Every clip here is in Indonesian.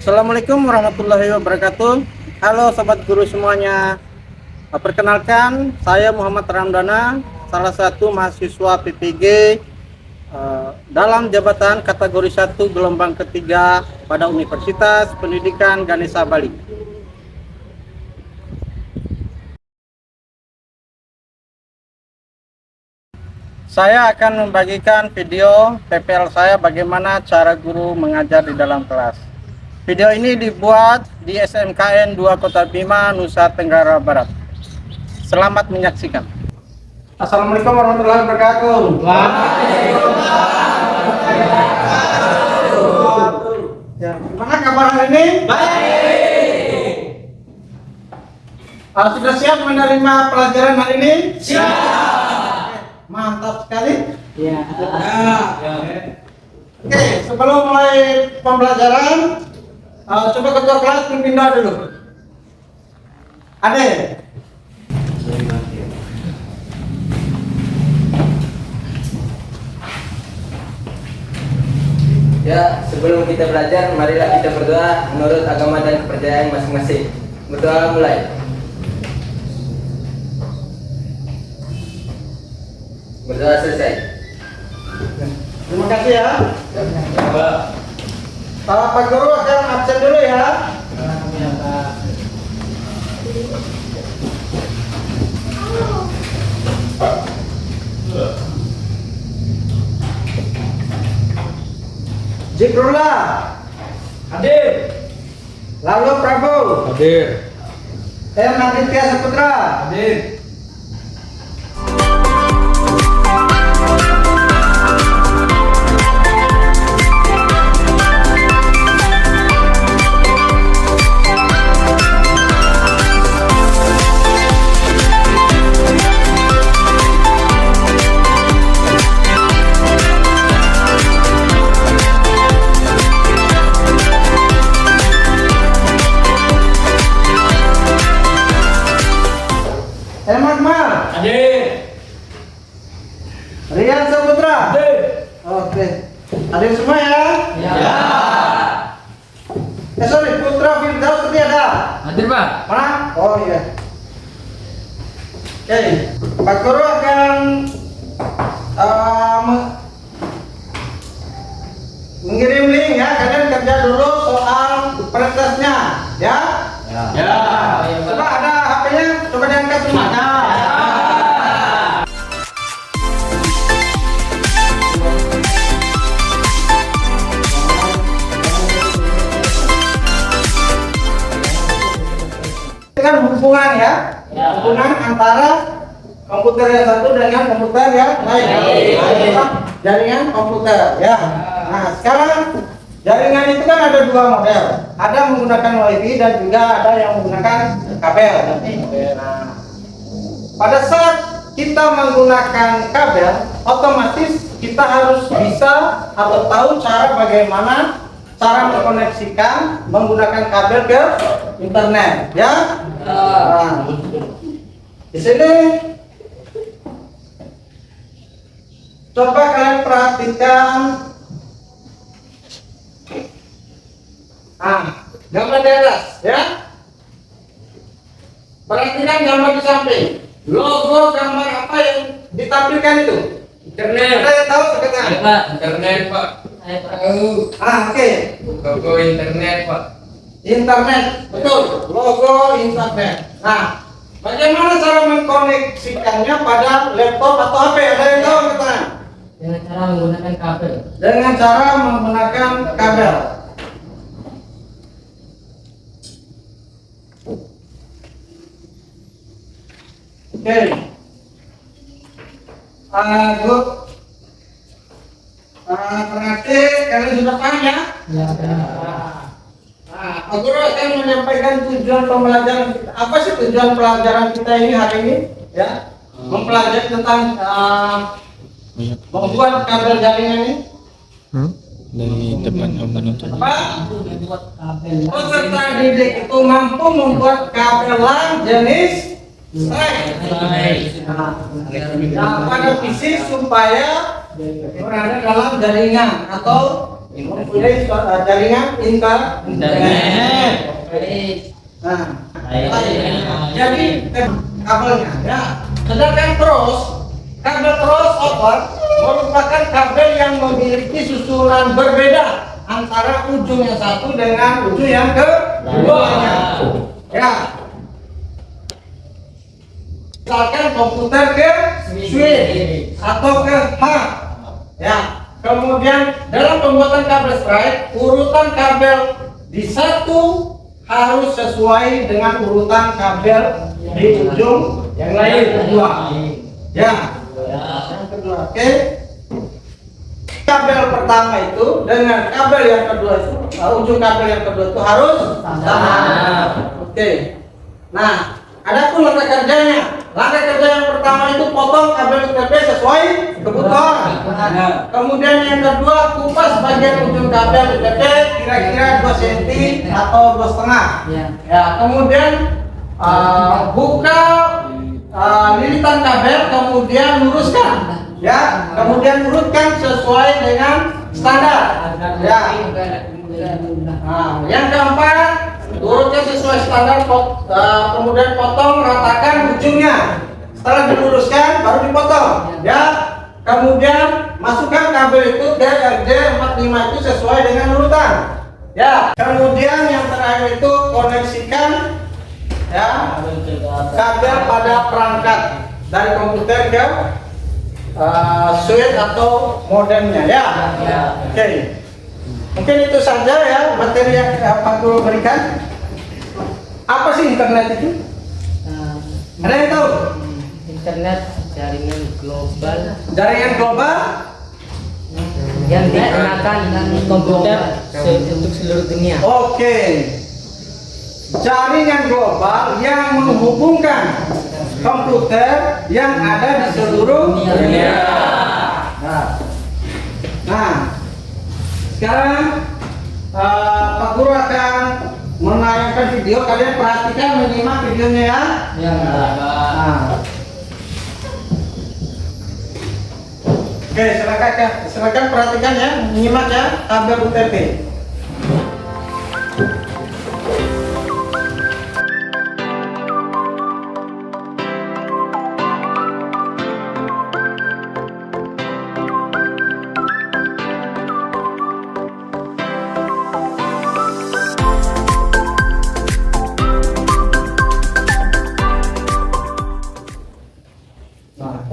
Assalamualaikum warahmatullahi wabarakatuh. Halo sobat guru semuanya. Perkenalkan, saya Muhammad Ramdana, salah satu mahasiswa PPG dalam jabatan kategori 1 gelombang ketiga pada Universitas Pendidikan Ganesha Bali. Saya akan membagikan video PPL saya bagaimana cara guru mengajar di dalam kelas. Video ini dibuat di SMKN 2 Kota Bima, Nusa Tenggara Barat. Selamat menyaksikan. Assalamualaikum warahmatullahi wabarakatuh. Ya, gimana kabar hari ini? Baik. Sudah siap menerima pelajaran hari ini? Siap. Mantap sekali. Ya. Oke, sebelum mulai pembelajaran, coba ketua kelas pindah dulu. Ade. Ya, sebelum kita belajar, marilah kita berdoa menurut agama dan kepercayaan masing-masing. Berdoa mulai. Berdoa selesai. Terima kasih ya. Pak Guru akan absen dulu ya. Zikrullah Hadir. Lalu Prabu Hadir. Naditya Saputra Hadir. Makmal Hadir. Rian Saputra Hadir. Oke, hadir semua ya. Ya. Sorry, Putra Firdaus tadi ada? Hadir, Pak. Mana? Oh iya. Oke, Pak Guru akan mengirim link ya. Kalian kerja dulu soal pretesnya ya. Ya. Coba ada HP-nya, coba diangkat semua. Dengan hubungan ya, hubungan antara komputer yang satu dengan komputer yang lain. Jaringan komputer ya. Nah, sekarang jaringan itu kan ada dua model. Ada menggunakan WiFi dan juga ada yang menggunakan kabel. Nah, pada saat kita menggunakan kabel, otomatis kita harus bisa atau tahu cara bagaimana cara mengkoneksikan menggunakan kabel ke internet ya. Nah, di sini coba kalian perhatikan gambar di atas ya. Perhatikan gambar di samping. Logo gambar apa yang ditampilkan itu? Internet. Ada yang tahu sekitar? Pak, internet, Pak. Saya tahu. Oke. Logo internet, Pak. Internet, betul. Logo internet. Nah, Bagaimana cara mengkoneksikannya pada laptop atau HP? Ada yang tahu kita? Dengan cara menggunakan kabel. Dengan cara menggunakan kabel. Oke. Good. Berarti kalian sudah paham ya? Ya. Nah, Pak Guru akan menyampaikan tujuan pembelajaran kita. Apa sih tujuan pelajaran kita ini hari ini? Ya, mempelajari tentang membuat kabel jaringan ini. Dari depan Om menonton. Apa? Membuat kabel. Peserta didik itu mampu membuat kabel LAN jenis strike. Nah, pada visi supaya berada dalam jaringan atau mempunyai jaringan internet. Nah, jadi kabelnya ya. Sedangkan kabel crossover merupakan kabel yang memiliki susunan berbeda antara ujung yang satu dengan ujung yang keduanya. Ya. Misalkan komputer ke switch atau ke hub. Ya. Kemudian dalam pembuatan kabel strike, urutan kabel di satu harus sesuai dengan urutan kabel di ujung yang lain kedua. Ya. Yang kedua, oke. Kabel pertama itu dengan kabel yang kedua itu, ujung kabel yang kedua itu harus sama. Oke. Nah, adapun langkah kerjanya. Langkah kerja yang pertama itu potong kabel UTP sesuai kebutuhan. Nah, kemudian yang kedua kupas bagian ujung kabel UTP kira-kira 2 cm atau 2,5. Ya, kemudian buka lilitan kabel, kemudian luruskan. Ya, kemudian urutkan sesuai dengan standar. Ya. Nah, yang keempat, urutkan sesuai standar, kemudian potong ratakan ujungnya. Setelah diluruskan baru dipotong. Ya. Kemudian masukkan kabel itu ke RJ45 itu sesuai dengan urutan. Ya. Kemudian yang terakhir itu koneksikan ya kabel pada perangkat dari komputer ke switch atau modemnya ya. Oke. Mungkin itu saja ya materi yang Pak Guru berikan. Apa sih internet itu? Ada yang tahu? Internet jaringan global. Jaringan global Yang digunakan komputer untuk seluruh dunia. Oke. Jaringan global yang menghubungkan komputer yang ada di seluruh dunia. Nah, sekarang Pak Guru akan menayangkan video. Kalian perhatikan, menyimak videonya ya. Nah. Oke, silakan perhatikan ya, menyimak ya kabel UTP.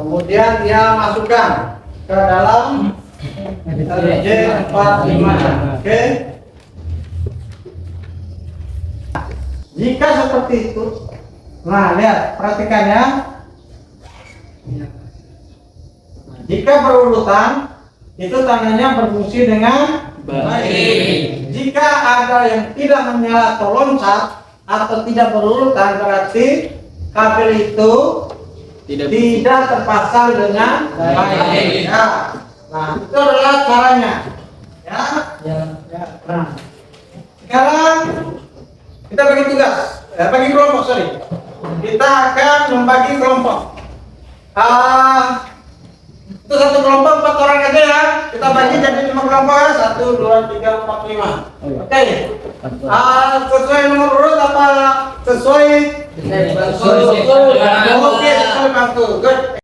Kemudian dia masukkan ke dalam RJ45. Oke. Jika seperti itu, nah lihat, perhatikan ya. Jika berurutan, itu tandanya berfungsi dengan baik. Jika ada yang tidak menyala atau loncat atau tidak berurutan, berarti kabel itu tidak terpasang dengan baik. Ya. Nah, itu adalah caranya. Ya. Nah, sekarang kita bagi tugas, bagi kelompok, sorry. Kita akan membagi kelompok. Itu satu kelompok 4 orang aja ya. Kita bagi jadi 5 kelompok ya. 1, 2, 3, 4, 5. Oke. Sesuai nomor urut apa sesuai? Oke, sesuai bangku. Good.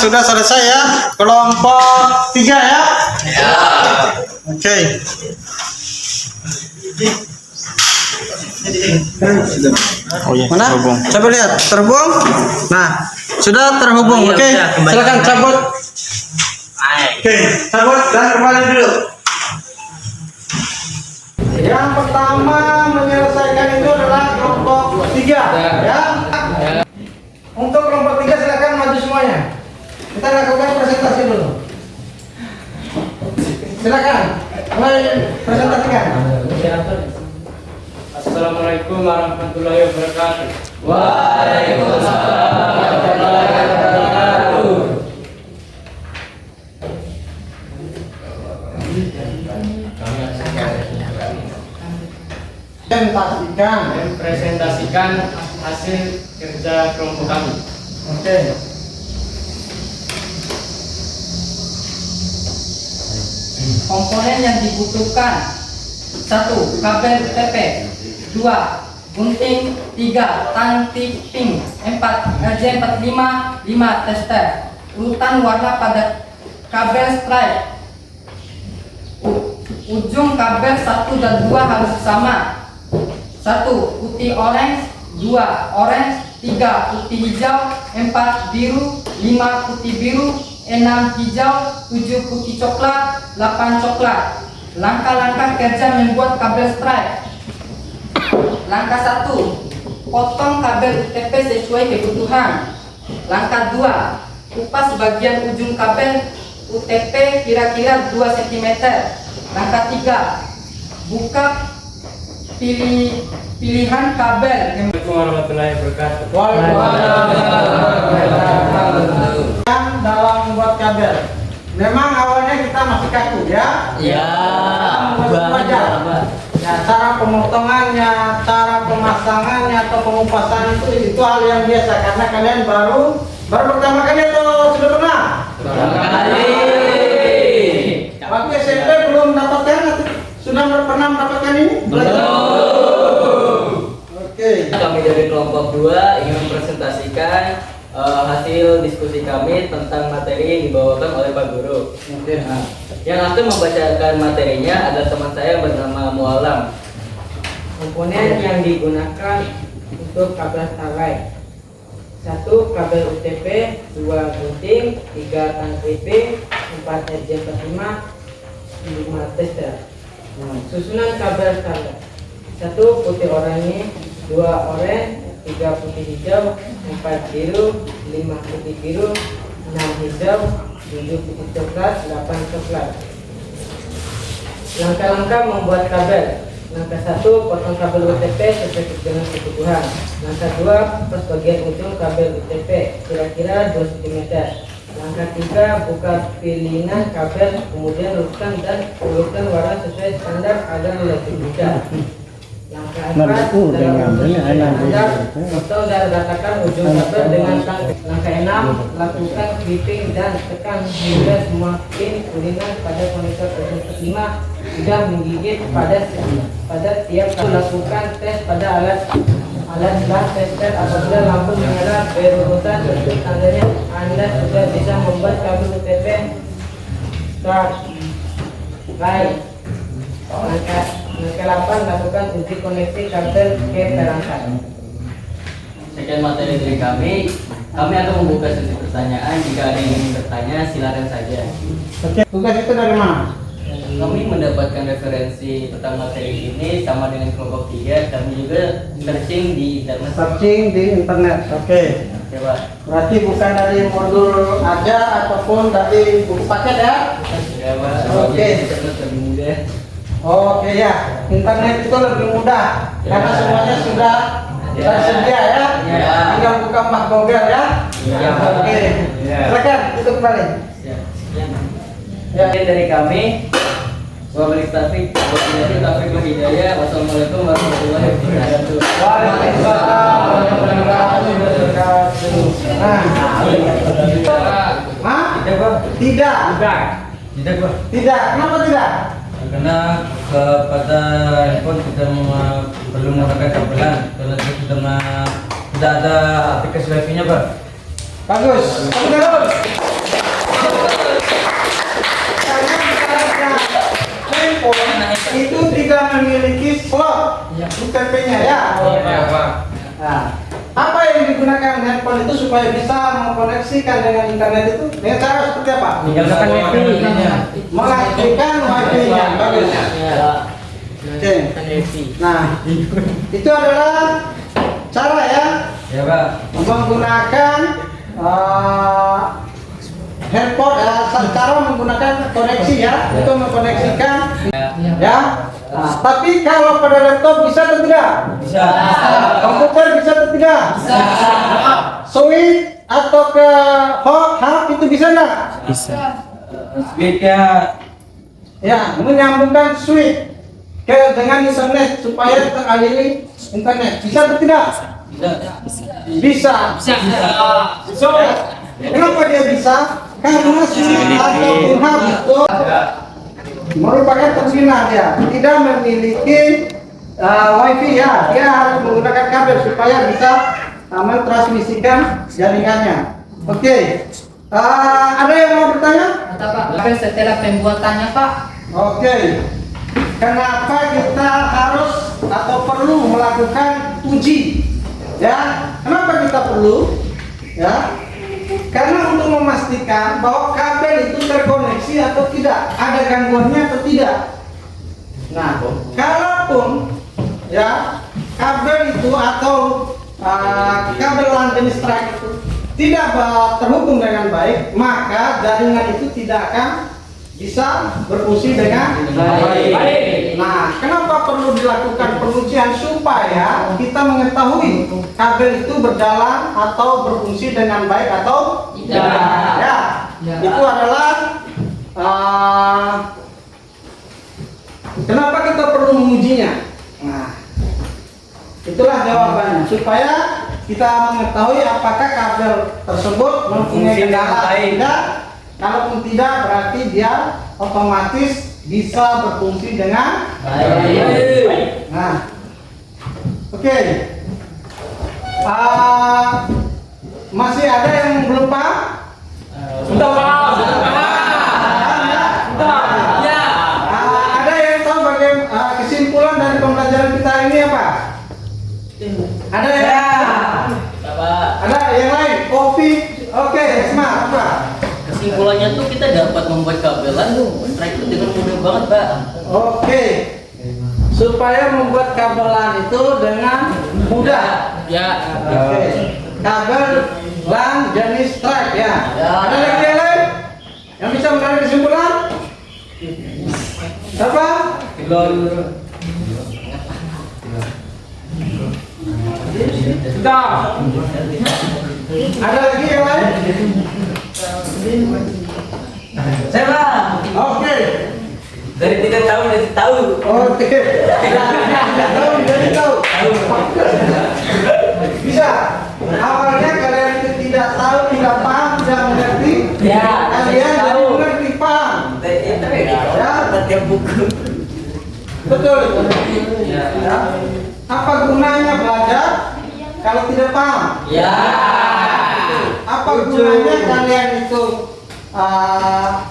sudah selesai ya. Kelompok 3 ya. Oke. Oh iya, Mana? terhubung. Coba lihat, terhubung. Nah, sudah terhubung. Oke, silakan cabut. Oke, cabut dan kembali dulu. Yang pertama menyelesaikan itu adalah kelompok 3 ya. Untuk kelompok 3 silakan maju semuanya. Kita lakukan presentasi dulu. Silakan, mulai presentasikan. Assalamualaikum warahmatullahi wabarakatuh. Waalaikumsalam warahmatullahi wabarakatuh. Presentasikan hasil kerja kelompok kami. Oke. Komponen yang dibutuhkan: 1. Kabel UTP, 2. Gunting, 3. Tang tipping, 4. RJ45, 5. Tester. Urutan warna pada kabel stripe. Ujung kabel 1 dan 2 harus sama. 1. Putih orange, 2. Orange, 3. Putih hijau, 4. Biru, 5. Putih biru, 6. Hijau, 7. Putih coklat, 8. Coklat. Langkah-langkah kerja membuat kabel stripe. Langkah 1. Potong kabel UTP sesuai kebutuhan. Langkah 2. Kupas bagian ujung kabel UTP kira-kira 2 cm. Langkah 3. Buka pilihan kabel. Assalamualaikum warahmatullahi wabarakatuh. Yang dalam membuat kabel. Memang awalnya kita masih kaku ya. Ya, Wajar. Ya, cara pemotongannya, cara pemasangannya atau pengupasan itu hal yang biasa karena kalian baru pertama kali atau sudah pernah? Waktu SMP belum mendapatkan atau sudah pernah mendapatkan ini? Oke. Kami dari kelompok 2 ingin mempresentasikan hasil diskusi kami tentang materi yang dibawakan oleh Pak Guru. Nah, yang akan membacakan materinya adalah teman saya yang bernama Mualam. Komponen yang digunakan untuk kabel Starlight: 1. Kabel UTP, 2. gunting, 3. tang clipping, 4. RJ45, 5. tester. Susunan kabel Starlight: 1. Putih oranye, 2. oranye, 3. putih hijau, 4. biru, 5. putih biru, 6. hijau, 7. putih coklat, 8. coklat. Langkah-langkah membuat kabel. Langkah 1. Potong kabel UTP sesuai dengan kebutuhan. Langkah 2. Kupas bagian ujung kabel UTP kira-kira 2 cm. Langkah 3. Buka pilihan kabel, kemudian luruskan dan ulurkan warna sesuai standar agar lebih mudah. Langkah 4. Dalam standar, potong dan ratakan ujung kabel dengan tang. Langkah 6. Lakukan clipping dan tekan hingga semua pin kuningan pada konektor ujung ke-5 sudah menggigit pada tiap kali. Lakukan tes pada alat tester. Apabila lampu menyala berurutan, tandanya Anda sudah bisa membuat kabel UTP start. Baik. Langkah 8. Lakukan uji koneksi kabel ke perangkat. Sekian materi dari kami. Kami akan membuka sesi pertanyaan. Jika ada yang ingin bertanya, silakan saja. Oke. Tugas itu dari mana? Kami mendapatkan referensi tentang materi ini sama dengan kelompok 3. Kami juga searching di internet. Searching di internet. Oke. Coba. Berarti bukan dari modul aja ataupun dari buku paket ya? Coba. Oke. Internet lebih mudah. Oke ya, internet itu lebih mudah karena semuanya sudah tersedia ya. Ya. Tinggal buka Mbak Google ya. Ya. Oke. Ya. Silakan itu kembali. Ya. Dari kami. Wabillahi taufiq wal hidayah. Wassalamualaikum warahmatullahi wabarakatuh. Waalaikumsalam warahmatullahi wabarakatuh. Hah? Tidak. Tidak. Kenapa tidak? Karena pada handphone kita perlu menggunakan kabelan karena tidak ada aplikasi wifi-nya, Pak. Bagus. Tepuk tangan. handphone itu tidak memiliki slot UTP-nya ya. Nah, apa yang digunakan handphone itu supaya bisa mengkoneksikan dengan internet itu dengan cara seperti apa? Menggunakan wifi. Mengaktifkan wifi-nya. Bagus. Oke. Nah, itu adalah cara ya Ya Pak. menggunakan handphone, cara menggunakan koneksi ya untuk mengkoneksikan ya. Nah, tapi kalau pada laptop bisa atau tidak? Bisa. Komputer bisa atau tidak? Bisa. Switch atau ke hub itu bisa nggak? Bisa. Speednya Ya, menyambungkan switch ke dengan internet supaya teraliri internet. Bisa atau tidak? Bisa. So, kenapa dia bisa? Karena switch atau hub itu merupakan terminal ya, tidak memiliki wifi ya. Dia harus menggunakan kabel supaya bisa mentransmisikan jaringannya. Oke. Ada yang mau bertanya? Kata Pak, tapi setelah pembuatannya Pak, Oke. Kenapa kita harus atau perlu melakukan uji? Ya, kenapa kita perlu? Ya, karena untuk memastikan bahwa kabel itu terkoneksi atau tidak, ada gangguannya atau tidak. Nah, kalaupun ya kabel itu atau kabel LAN jenis track itu tidak terhubung dengan baik, maka jaringan itu tidak akan bisa berfungsi dengan baik. Nah, kenapa perlu dilakukan pengujian supaya kita mengetahui kabel itu berjalan atau berfungsi dengan baik atau tidak? Ya, itu adalah kenapa kita perlu mengujinya. Nah, itulah jawabannya supaya kita mengetahui apakah kabel tersebut mempunyai kendala atau tidak. Kalaupun tidak, berarti dia otomatis bisa berfungsi dengan baik. Nah, oke. Masih ada yang belum paham? Sudah Pak. Ada yang tahu bagaimana kesimpulan dari pembelajaran kita ini apa? Ada yang? Ada yang lain? Kopi? Oke, Esma, apa? Kesimpulannya tuh kita dapat membuat kabelan track itu dengan mudah banget, Pak. Oke. Supaya membuat kabelan itu dengan mudah. Ya. Oke. Kabel LAN jenis track ya. Ada lagi yang lain yang bisa menarik kesimpulan? Apa? Sudah. Ada lagi yang lain? Saya Oke. dari tidak tahu jadi tahu. Oke. Tidak tahu jadi tahu. Bisa. Awalnya kalian itu tidak tahu, tidak paham, tidak mengerti. Ya, Kalian jadi mengerti, paham. Ya, setiap buku. Betul. Ya. Apa gunanya belajar kalau tidak paham? Ya. Apa gunanya kalian itu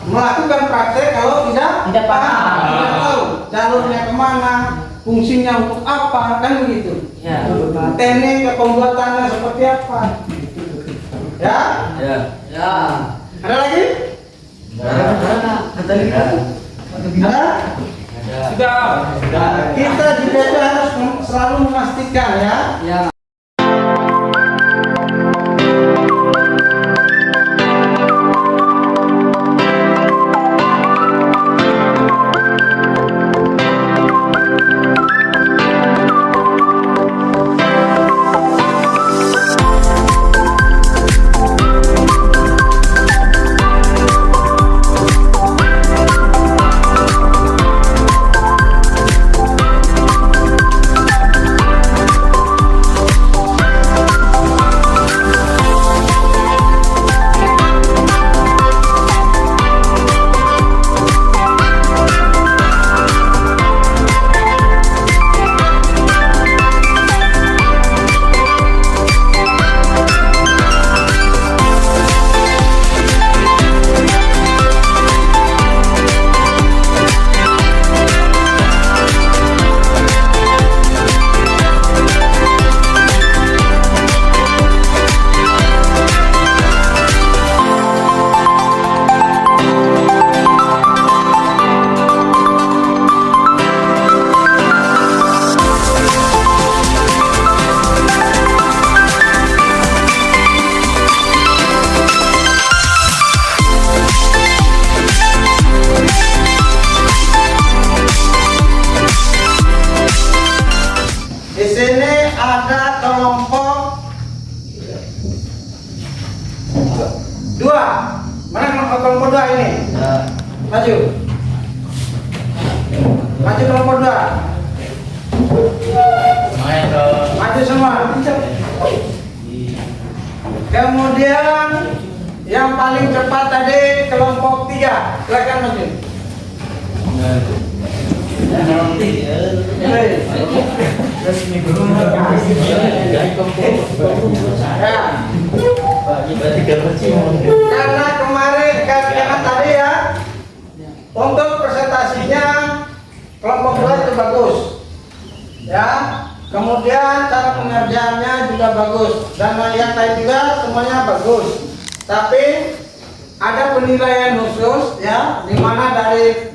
melakukan praktek kalau tidak paham, tidak tahu jalurnya kemana, fungsinya untuk apa, kan begitu? Ya. Nah, teknik pembuatannya seperti apa? Ya? Ya. Ada lagi? Ada? Sudah. Kita juga harus selalu memastikan ya. sini ada kelompok 2. Mana kelompok 2 ini? Maju. Maju kelompok 2. Maju semua. Kemudian yang paling cepat tadi kelompok 3. Silakan maju. Karena kemarin karena tadi ya untuk presentasinya kelompok 2 itu bagus ya, kemudian cara pengerjaannya juga bagus dan yang lain juga semuanya bagus, tapi ada penilaian khusus ya, dimana dari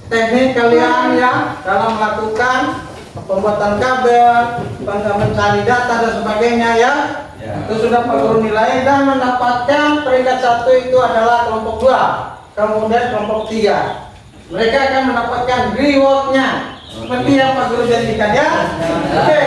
teknik kalian ya dalam melakukan pembuatan kabel, mencari data dan sebagainya ya, itu sudah perlu nilai dan mendapatkan peringkat 1 itu adalah kelompok 2, kemudian kelompok 3 mereka akan mendapatkan rewardnya seperti yang Pak Guru janjikan ya. Oke.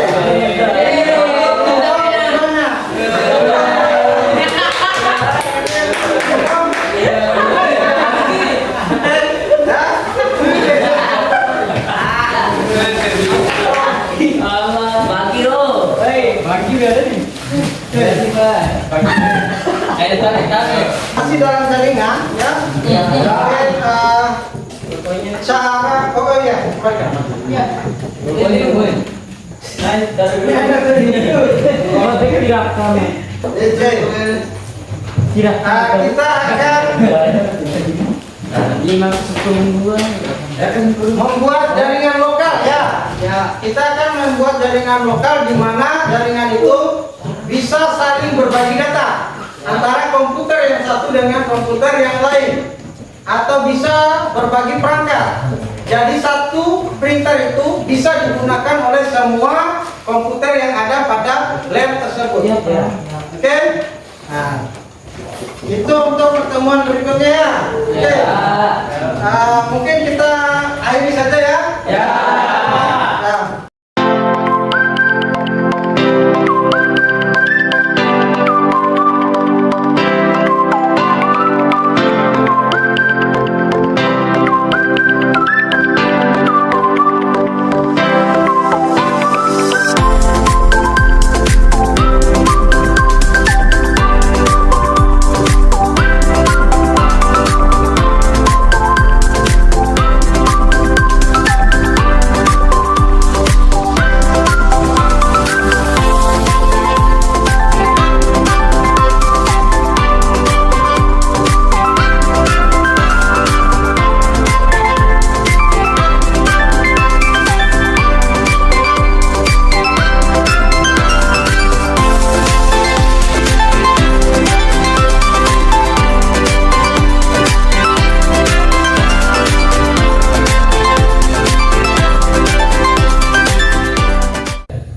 Masih dalam jaringan ya. Cara kita akan membuat jaringan lokal ya. Kita akan membuat jaringan lokal di mana jaringan itu bisa saling berbagi data antara komputer yang satu dengan komputer yang lain, atau bisa berbagi perangkat. Jadi satu printer itu bisa digunakan oleh semua komputer yang ada pada lab tersebut. Oke? Nah, itu untuk pertemuan berikutnya ya. Oke. Mungkin kita akhiri saja ya. Ya.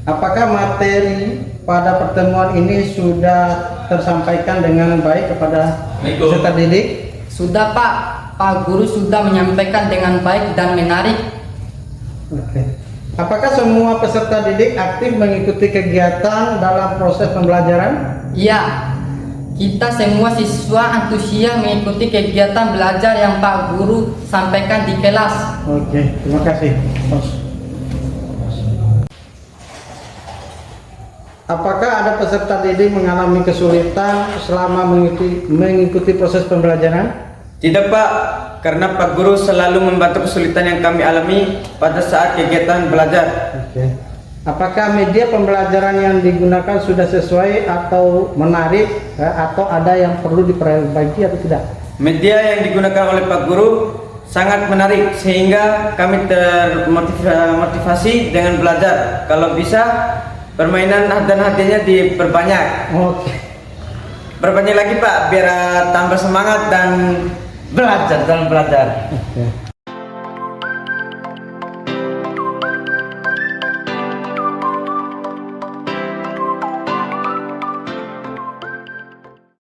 Apakah materi pada pertemuan ini sudah tersampaikan dengan baik kepada peserta didik? Sudah Pak, Pak Guru sudah menyampaikan dengan baik dan menarik. Oke. Apakah semua peserta didik aktif mengikuti kegiatan dalam proses pembelajaran? Iya, kita semua siswa antusias mengikuti kegiatan belajar yang Pak Guru sampaikan di kelas. Oke, terima kasih. Apakah ada peserta didik mengalami kesulitan selama mengikuti proses pembelajaran? Tidak Pak, karena Pak Guru selalu membantu kesulitan yang kami alami pada saat kegiatan belajar. Oke. Apakah media pembelajaran yang digunakan sudah sesuai atau menarik atau ada yang perlu diperbaiki atau tidak? Media yang digunakan oleh Pak Guru sangat menarik sehingga kami termotivasi dengan belajar. Kalau bisa permainan dan hadiahnya diperbanyak. Oke. Perbanyak lagi Pak, biar tambah semangat dan belajar dalam belajar. Oke.